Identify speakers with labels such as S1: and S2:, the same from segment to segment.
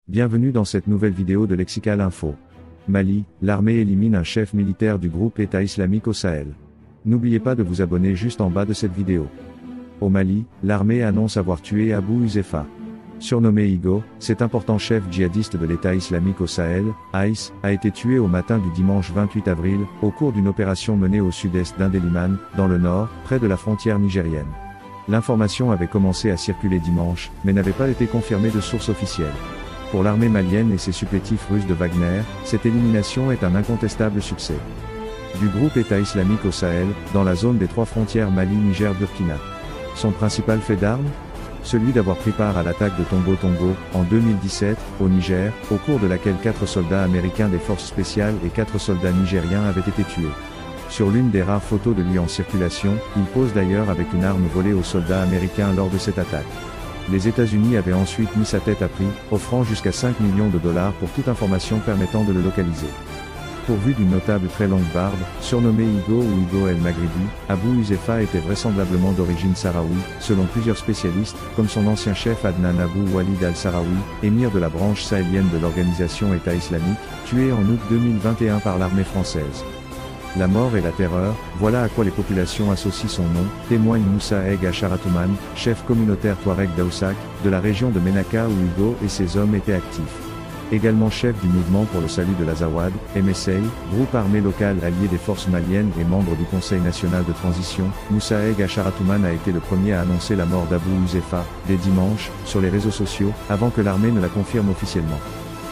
S1: Bienvenue dans cette nouvelle vidéo de Lexical Info. Mali, l'armée élimine un chef militaire du groupe État islamique au Sahel. N'oubliez pas de vous abonner juste en bas de cette vidéo. Au Mali, l'armée annonce avoir tué Abou Huzaifa. Surnommé Igo, cet important chef djihadiste de l'État islamique au Sahel, IS, a été tué au matin du dimanche 28 avril, au cours d'une opération menée au sud-est d'Indeliman, dans le nord, près de la frontière nigérienne. L'information avait commencé à circuler dimanche, mais n'avait pas été confirmée de sources officielles. Pour l'armée malienne et ses supplétifs russes de Wagner, cette élimination est un incontestable succès. Du groupe État islamique au Sahel, dans la zone des trois frontières Mali-Niger-Burkina. Son principal fait d'armes ? Celui d'avoir pris part à l'attaque de Tongo Tongo, en 2017, au Niger, au cours de laquelle 4 soldats américains des forces spéciales et 4 soldats nigériens avaient été tués. Sur l'une des rares photos de lui en circulation, il pose d'ailleurs avec une arme volée aux soldats américains lors de cette attaque. Les États-Unis avaient ensuite mis sa tête à prix, offrant jusqu'à 5 millions de dollars pour toute information permettant de le localiser. Pourvu d'une notable très longue barbe, surnommé Igo ou Igo el-Maghribi, Abou Huzaifa était vraisemblablement d'origine sahraoui, selon plusieurs spécialistes, comme son ancien chef Adnan Abou Walid al-Sahraoui, émir de la branche sahélienne de l'organisation État islamique, tué en août 2021 par l'armée française. La mort et la terreur, voilà à quoi les populations associent son nom, témoigne Moussa Eg Acharatouman, chef communautaire Touareg d'Aoussak, de la région de Ménaka où Igo et ses hommes étaient actifs. Également chef du mouvement pour le salut de l'Azawad, MSA, groupe armé local allié des forces maliennes et membre du Conseil national de transition, Moussa Eg Acharatouman a été le premier à annoncer la mort d'Abou Huzaifa, dès dimanche, sur les réseaux sociaux, avant que l'armée ne la confirme officiellement.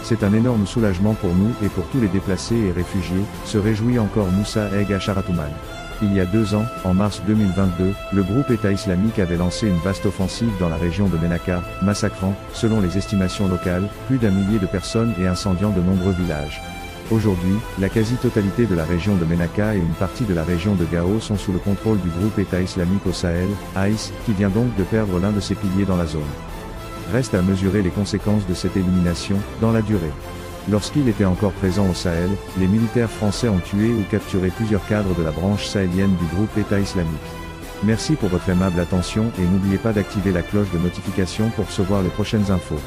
S1: C'est un énorme soulagement pour nous et pour tous les déplacés et réfugiés, se réjouit encore Moussa Eg Acharatouman. Il y a 2 ans, en mars 2022, le groupe État islamique avait lancé une vaste offensive dans la région de Ménaka, massacrant, selon les estimations locales, plus d'1 millier de personnes et incendiant de nombreux villages. Aujourd'hui, la quasi-totalité de la région de Ménaka et une partie de la région de Gao sont sous le contrôle du groupe État islamique au Sahel, IS, qui vient donc de perdre l'un de ses piliers dans la zone. Reste à mesurer les conséquences de cette élimination, dans la durée. Lorsqu'il était encore présent au Sahel, les militaires français ont tué ou capturé plusieurs cadres de la branche sahélienne du groupe État islamique. Merci pour votre aimable attention et n'oubliez pas d'activer la cloche de notification pour recevoir les prochaines infos.